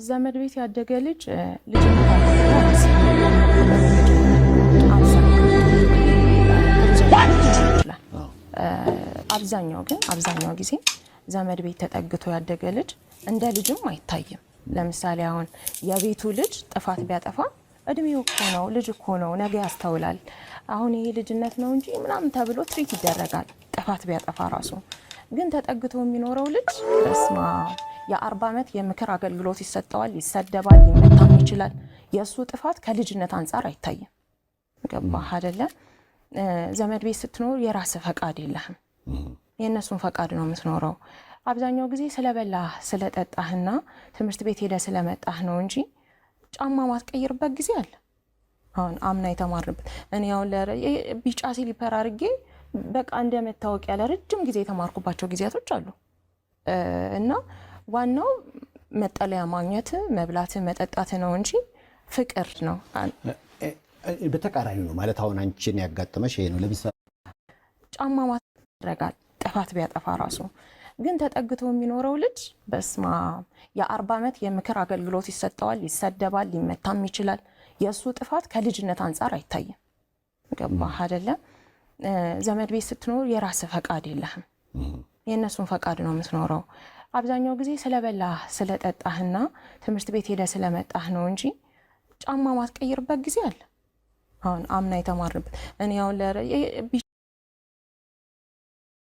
ዘመድ ቤት ያደገ ልጅ አብዛኛው ጊዜ ዘመድ ቤት ተጠግቶ ያደገ ልጅ እንደ ልጅም አይታይም። ለምሳሌ አሁን የቤቱ ልጅ ጥፋት ቢያጠፋ እድሜው እኮ ነው ልጅ እኮ ነው ነገ ያስተውላል አሁን ይሄ ልጅነት ነው እንጂ ምናምን ተብሎ ትሪት ይደረጋል። ጥፋት ቢያጠፋ ራሱ ግን ተጠግቶ የሚኖረው ልጅ በስማ የ40 ዓመት የምክር አገልግሎት ይሰጠዋል፣ ይሰደባል፣ ሊመታም ይችላል። የሱ ጥፋት ከልጅነት አንፃር አይታይም። ገባህ አይደለ? ዘመድ ቤት ስትኖር የራስ ፈቃድ የለህም። የነሱን ፈቃድ ነው የምትኖረው። አብዛኛው ጊዜ ስለበላህ ስለጠጣህና ትምህርት ቤት ሄደ ስለመጣህ ነው እንጂ ጫማ ማትቀይርበት ጊዜ አለ። አሁን አምና የተማርንበት እኔ አሁን ቢጫ ሲሊፐር አድርጌ በቃ እንደመታወቂያ ለረጅም ጊዜ የተማርኩባቸው ጊዜያቶች አሉ። እና ዋናው መጠለያ ማግኘት መብላት መጠጣት ነው እንጂ ፍቅር ነው። በተቃራኒ ነው ማለት አሁን አንቺን ያጋጠመሽ ይሄ ነው። ለምሳሌ ጫማ ማድረጋል ጥፋት ቢያጠፋ ራሱ ግን ተጠግቶ የሚኖረው ልጅ በስማ የ40 ዓመት የምክር አገልግሎት ይሰጠዋል፣ ይሰደባል፣ ሊመታም ይችላል። የሱ ጥፋት ከልጅነት አንፃር አይታይም። ገባህ አይደለ? ዘመድ ቤት ስትኖር የራስ ፈቃድ የለህም። የነሱን ፈቃድ ነው የምትኖረው። አብዛኛው ጊዜ ስለበላህ ስለጠጣህና ትምህርት ቤት ሄደ ስለመጣህ ነው እንጂ ጫማ ማትቀይርበት ጊዜ አለ። አሁን አምና የተማርንበት እኔ አሁን